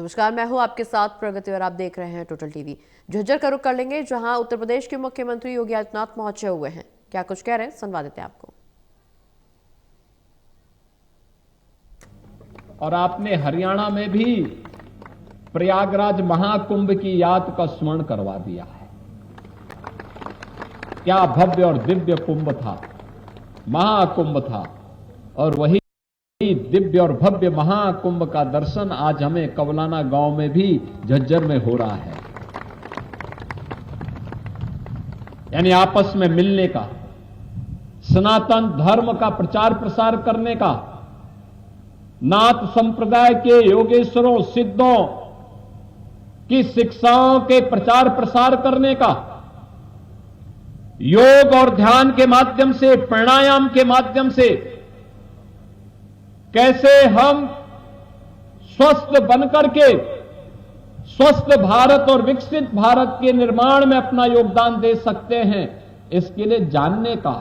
नमस्कार, मैं हूं आपके साथ प्रगति और आप देख रहे हैं टोटल टीवी। झज्जर का रुख कर लेंगे, जहां उत्तर प्रदेश के मुख्यमंत्री योगी आदित्यनाथ पहुंचे हुए हैं। क्या कुछ कह रहे हैं, सुनवा देते हैं आपको। और आपने हरियाणा में भी प्रयागराज महाकुंभ की याद का स्मरण करवा दिया है। क्या भव्य और दिव्य कुंभ था, महाकुंभ था, और वही दिव्य और भव्य महाकुंभ का दर्शन आज हमें कवलाना गांव में भी झज्जर में हो रहा है। यानी आपस में मिलने का, सनातन धर्म का प्रचार प्रसार करने का, नाथ संप्रदाय के योगेश्वरों सिद्धों की शिक्षाओं के प्रचार प्रसार करने का, योग और ध्यान के माध्यम से, प्राणायाम के माध्यम से कैसे हम स्वस्थ बनकर के स्वस्थ भारत और विकसित भारत के निर्माण में अपना योगदान दे सकते हैं, इसके लिए जानने का।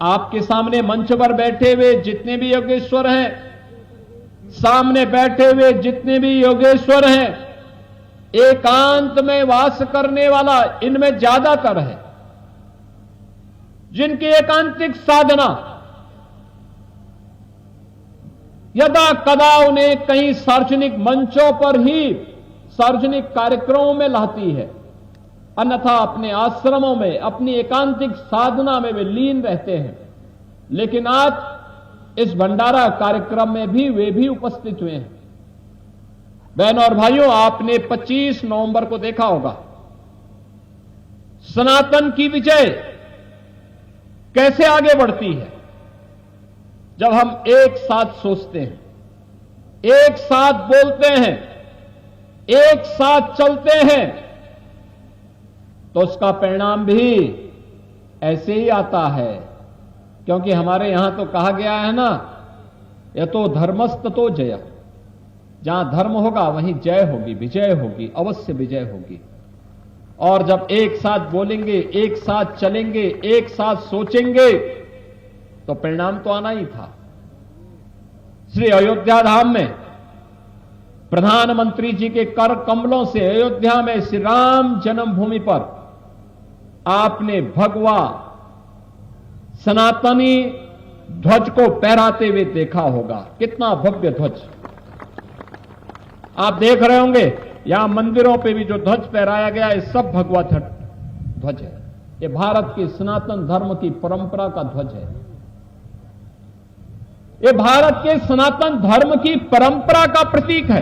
आपके सामने मंच पर बैठे हुए जितने भी योगेश्वर हैं, सामने बैठे हुए जितने भी योगेश्वर हैं, एकांत में वास करने वाला इनमें ज्यादातर है, जिनकी एकांतिक साधना यदा कदा उन्हें कहीं सार्वजनिक मंचों पर ही सार्वजनिक कार्यक्रमों में लाती है, अन्यथा अपने आश्रमों में अपनी एकांतिक साधना में वे लीन रहते हैं। लेकिन आज इस भंडारा कार्यक्रम में भी वे भी उपस्थित हुए हैं। बहनों और भाइयों, आपने 25 नवंबर को देखा होगा सनातन की विजय कैसे आगे बढ़ती है। जब हम एक साथ सोचते हैं, एक साथ बोलते हैं, एक साथ चलते हैं, तो उसका परिणाम भी ऐसे ही आता है। क्योंकि हमारे यहां तो कहा गया है ना, यतो धर्मस्ततो जय। जहां धर्म होगा वहीं जय होगी, विजय होगी, अवश्य विजय होगी। और जब एक साथ बोलेंगे, एक साथ चलेंगे, एक साथ सोचेंगे, तो परिणाम तो आना ही था। श्री अयोध्या धाम में प्रधानमंत्री जी के कर कमलों से अयोध्या में श्री राम जन्मभूमि पर आपने भगवा सनातनी ध्वज को फहराते हुए देखा होगा। कितना भव्य ध्वज आप देख रहे होंगे। यहां मंदिरों पे भी जो ध्वज फहराया गया है, सब भगवा ध्वज है। ये भारत की सनातन धर्म की परंपरा का ध्वज है। ये भारत के सनातन धर्म की परंपरा का प्रतीक है।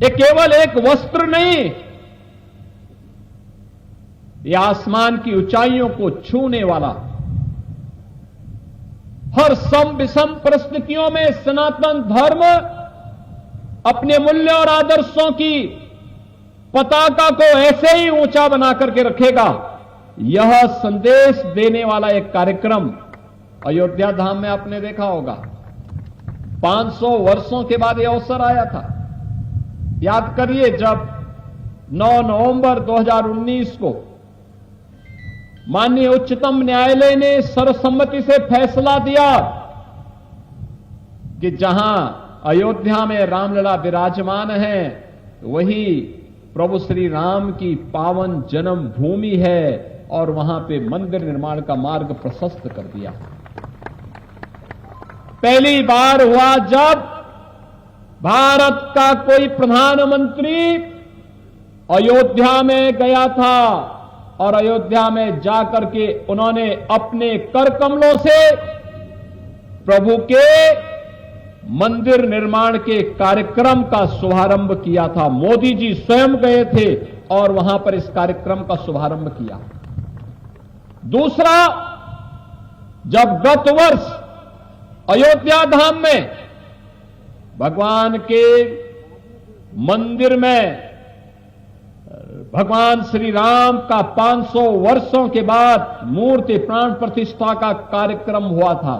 ये केवल एक वस्त्र नहीं, ये आसमान की ऊंचाइयों को छूने वाला, हर सम विषम परिस्थितियों में सनातन धर्म अपने मूल्य और आदर्शों की पताका को ऐसे ही ऊंचा बना करके रखेगा। यह संदेश देने वाला एक कार्यक्रम अयोध्या धाम में आपने देखा होगा। 500 वर्षों के बाद यह अवसर आया था। याद करिए, जब 9 नवंबर 2019 को माननीय उच्चतम न्यायालय ने सर्वसम्मति से फैसला दिया कि जहां अयोध्या में रामलला विराजमान है, वही प्रभु श्री राम की पावन जन्म भूमि है, और वहां पे मंदिर निर्माण का मार्ग प्रशस्त कर दिया। पहली बार हुआ जब भारत का कोई प्रधानमंत्री अयोध्या में गया था, और अयोध्या में जाकर के उन्होंने अपने कर कमलों से प्रभु के मंदिर निर्माण के कार्यक्रम का शुभारंभ किया था। मोदी जी स्वयं गए थे और वहां पर इस कार्यक्रम का शुभारंभ किया। दूसरा, जब गत वर्ष अयोध्या धाम में भगवान के मंदिर में भगवान श्री राम का 500 वर्षों के बाद मूर्ति प्राण प्रतिष्ठा का कार्यक्रम हुआ था,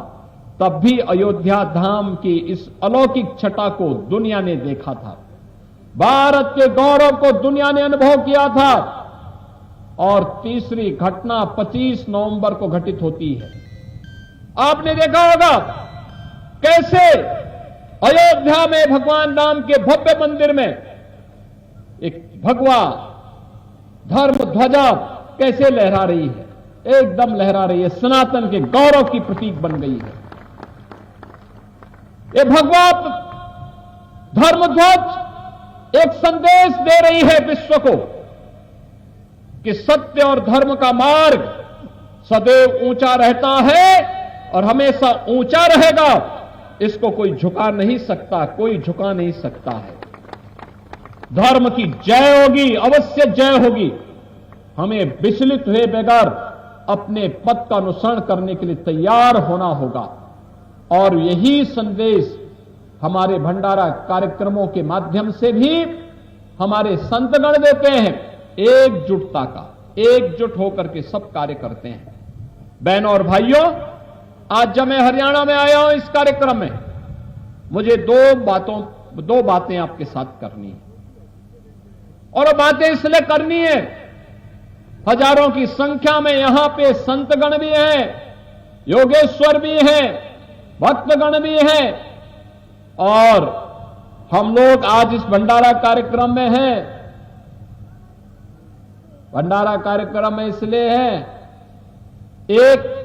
तब भी अयोध्या धाम की इस अलौकिक छटा को दुनिया ने देखा था। भारत के गौरव को दुनिया ने अनुभव किया था। और तीसरी घटना 25 नवंबर को घटित होती है। आपने देखा होगा कैसे अयोध्या में भगवान राम के भव्य मंदिर में एक भगवा धर्म ध्वजा कैसे लहरा रही है, एकदम लहरा रही है, सनातन के गौरव की प्रतीक बन गई है। ये भगवा धर्म ध्वज एक संदेश दे रही है विश्व को कि सत्य और धर्म का मार्ग सदैव ऊंचा रहता है और हमेशा ऊंचा रहेगा। इसको कोई झुका नहीं सकता, कोई झुका नहीं सकता है। धर्म की जय होगी, अवश्य जय होगी। हमें विचलित हुए बगैर अपने पथ का अनुसरण करने के लिए तैयार होना होगा और यही संदेश हमारे भंडारा कार्यक्रमों के माध्यम से भी हमारे संतगण देते हैं। एकजुटता का, एकजुट होकर के सब कार्य करते हैं। बहनों और भाइयों, आज जब मैं हरियाणा में आया हूं इस कार्यक्रम में, मुझे दो बातें आपके साथ करनी है और वो बातें इसलिए करनी है, हजारों की संख्या में यहां पे संतगण भी हैं, योगेश्वर भी हैं, भक्तगण भी हैं और हम लोग आज इस भंडारा कार्यक्रम में हैं। भंडारा कार्यक्रम में इसलिए है, एक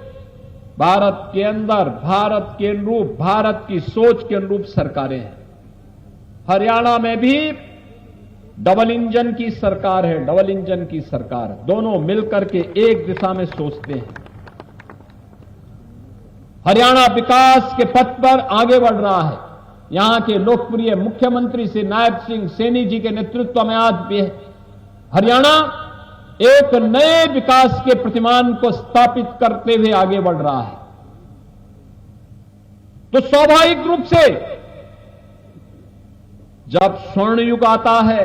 भारत के अंदर भारत के अनुरूप, भारत की सोच के अनुरूप सरकारें हैं। हरियाणा में भी डबल इंजन की सरकार है, डबल इंजन की सरकार, दोनों मिलकर के एक दिशा में सोचते हैं। हरियाणा विकास के पथ पर आगे बढ़ रहा है। यहां के लोकप्रिय मुख्यमंत्री श्री नायब सिंह सैनी जी के नेतृत्व में आज भी हरियाणा एक नए विकास के प्रतिमान को स्थापित करते हुए आगे बढ़ रहा है। तो स्वाभाविक रूप से जब स्वर्ण युग आता है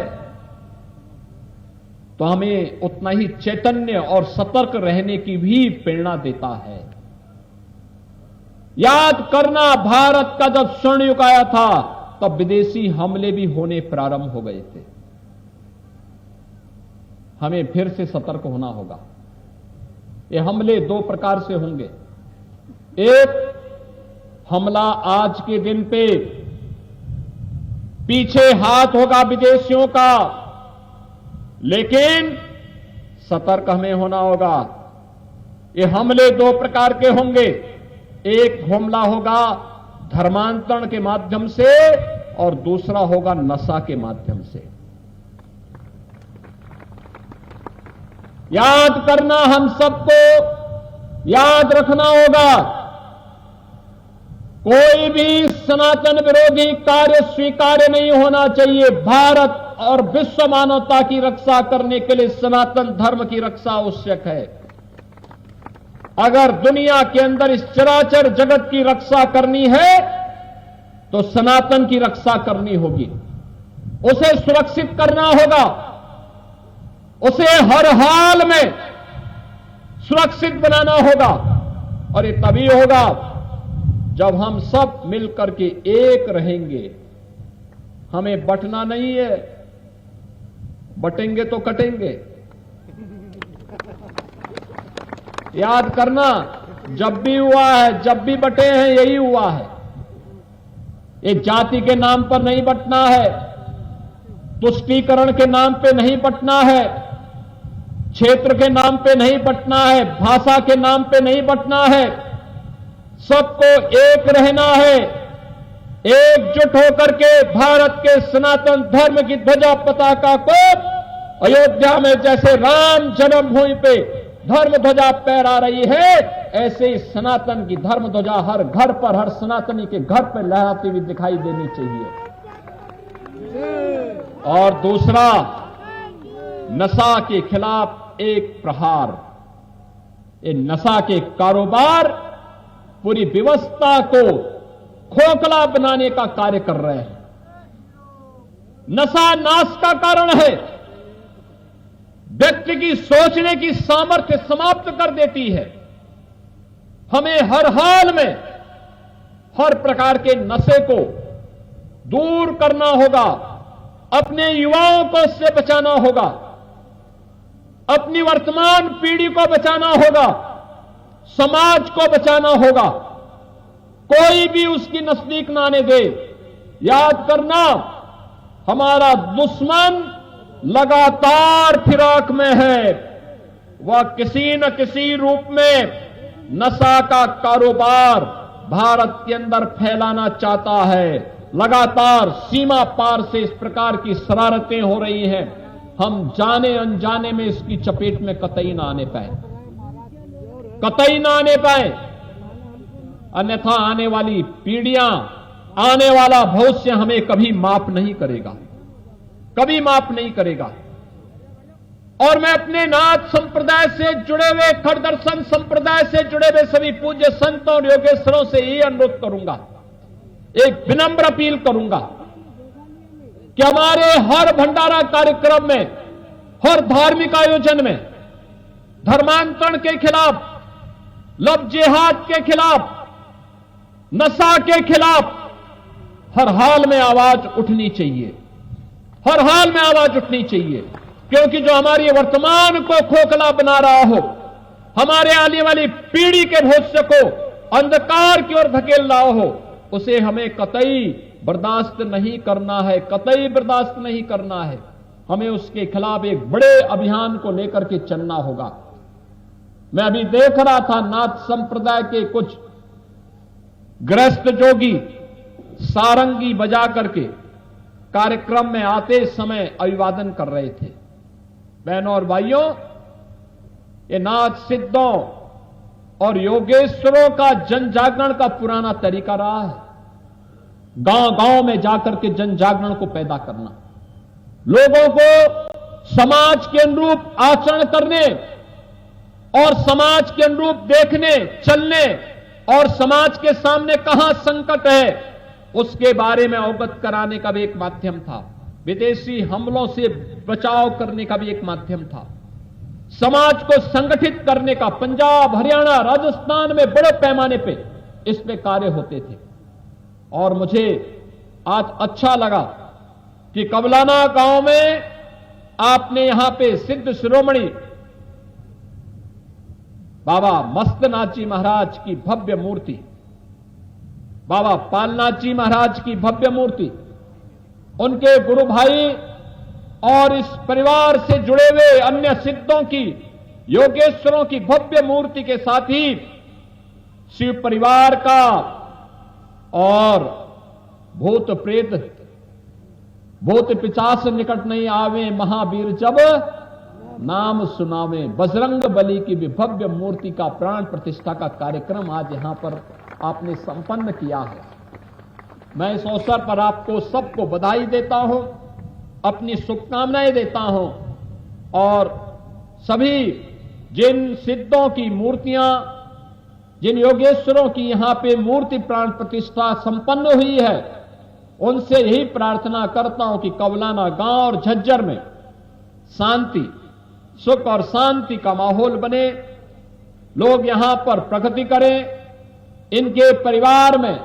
तो हमें उतना ही चैतन्य और सतर्क रहने की भी प्रेरणा देता है। याद करना, भारत का जब स्वर्ण युग आया था तब विदेशी हमले भी होने प्रारंभ हो गए थे। हमें फिर से सतर्क होना होगा। ये हमले दो प्रकार से होंगे। एक हमला आज के दिन पे पीछे हाथ होगा विदेशियों का, लेकिन सतर्क हमें होना होगा। ये हमले दो प्रकार के होंगे। एक हमला होगा धर्मांतरण के माध्यम से और दूसरा होगा नशा के माध्यम से। याद करना, हम सबको याद रखना होगा, कोई भी सनातन विरोधी कार्य स्वीकार्य नहीं होना चाहिए। भारत और विश्व मानवता की रक्षा करने के लिए सनातन धर्म की रक्षा आवश्यक है। अगर दुनिया के अंदर इस चराचर जगत की रक्षा करनी है तो सनातन की रक्षा करनी होगी, उसे सुरक्षित करना होगा, उसे हर हाल में सुरक्षित बनाना होगा। और ये तभी होगा जब हम सब मिलकर के एक रहेंगे। हमें बंटना नहीं है, बटेंगे तो कटेंगे। याद करना, जब भी हुआ है, जब भी बटे हैं, यही हुआ है। ये जाति के नाम पर नहीं बंटना है, तुष्टीकरण के नाम पे नहीं बंटना है, क्षेत्र के नाम पे नहीं बंटना है, भाषा के नाम पे नहीं बंटना है। सबको एक रहना है, एकजुट होकर के भारत के सनातन धर्म की ध्वजा पताका को अयोध्या में जैसे राम जन्मभूमि पे धर्म ध्वजा फहरा रही है, ऐसे ही सनातन की धर्म ध्वजा हर घर पर, हर सनातनी के घर पर लहराती हुई दिखाई देनी चाहिए। और दूसरा, नशा के खिलाफ एक प्रहार। ये नशा के कारोबार पूरी व्यवस्था को खोखला बनाने का कार्य कर रहे हैं। नशा नाश का कारण है, व्यक्ति की सोचने की सामर्थ्य समाप्त कर देती है। हमें हर हाल में हर प्रकार के नशे को दूर करना होगा, अपने युवाओं को इससे बचाना होगा, अपनी वर्तमान पीढ़ी को बचाना होगा, समाज को बचाना होगा। कोई भी उसकी नजदीक ना आने दे। याद करना, हमारा दुश्मन लगातार फिराक में है। वह किसी न किसी रूप में नशा का कारोबार भारत के अंदर फैलाना चाहता है। लगातार सीमा पार से इस प्रकार की शरारतें हो रही हैं। हम जाने अनजाने में इसकी चपेट में कतई ना आने पाए, कतई ना आने पाए, अन्यथा आने वाली पीढ़ियां, आने वाला भविष्य हमें कभी माफ नहीं करेगा, कभी माफ नहीं करेगा। और मैं अपने नाथ संप्रदाय से जुड़े हुए, खड़ दर्शन संप्रदाय से जुड़े हुए सभी पूज्य संतों और योगेश्वरों से ये अनुरोध करूंगा, एक विनम्र अपील करूंगा कि हमारे हर भंडारा कार्यक्रम में, हर धार्मिक आयोजन में धर्मांतरण के खिलाफ, लव जिहाद के खिलाफ, नशा के खिलाफ हर हाल में आवाज उठनी चाहिए, हर हाल में आवाज उठनी चाहिए। क्योंकि जो हमारी वर्तमान को खोखला बना रहा हो, हमारे आने वाली पीढ़ी के भविष्य को अंधकार की ओर धकेल रहा हो, उसे हमें कतई बर्दाश्त नहीं करना है, कतई बर्दाश्त नहीं करना है। हमें उसके खिलाफ एक बड़े अभियान को लेकर के चलना होगा। मैं अभी देख रहा था, नाथ संप्रदाय के कुछ गृहस्थ जोगी सारंगी बजा करके कार्यक्रम में आते समय अभिवादन कर रहे थे। बहनों और भाइयों, ये नाथ सिद्धों और योगेश्वरों का जन जागरण का पुराना तरीका रहा है। गांव गांव में जाकर के जन जागरण को पैदा करना, लोगों को समाज के अनुरूप आचरण करने और समाज के अनुरूप देखने, चलने और समाज के सामने कहां संकट है उसके बारे में अवगत कराने का भी एक माध्यम था। विदेशी हमलों से बचाव करने का भी एक माध्यम था। समाज को संगठित करने का पंजाब, हरियाणा, राजस्थान में बड़े पैमाने पे इस पे कार्य होते थे। और मुझे आज अच्छा लगा कि कबलाना गांव में आपने यहां पे सिद्ध शिरोमणि बाबा मस्तनाथ जी महाराज की भव्य मूर्ति, बाबा पालनाथ जी महाराज की भव्य मूर्ति, उनके गुरु भाई और इस परिवार से जुड़े हुए अन्य सिद्धों की, योगेश्वरों की भव्य मूर्ति के साथ ही शिव परिवार का और भूत प्रेत, भूत पिशाच निकट नहीं आवे, महावीर जब नाम सुनावे, बजरंग बली की भी भव्य मूर्ति का प्राण प्रतिष्ठा का कार्यक्रम आज यहां पर आपने संपन्न किया है। मैं इस अवसर पर आपको सबको बधाई देता हूं, अपनी शुभकामनाएं देता हूं। और सभी जिन सिद्धों की मूर्तियां, जिन योगेश्वरों की यहां पे मूर्ति प्राण प्रतिष्ठा संपन्न हुई है, उनसे यही प्रार्थना करता हूं कि कबलाना गांव और झज्जर में शांति, सुख और शांति का माहौल बने, लोग यहां पर प्रगति करें, इनके परिवार में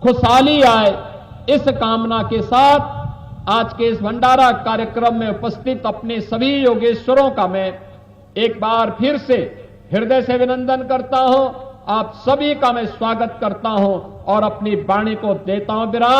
खुशहाली आए। इस कामना के साथ आज के इस भंडारा कार्यक्रम में उपस्थित अपने सभी योगेश्वरों का मैं एक बार फिर से हृदय से अभिनंदन करता हूं। आप सभी का मैं स्वागत करता हूं और अपनी वाणी को देता हूं विराम।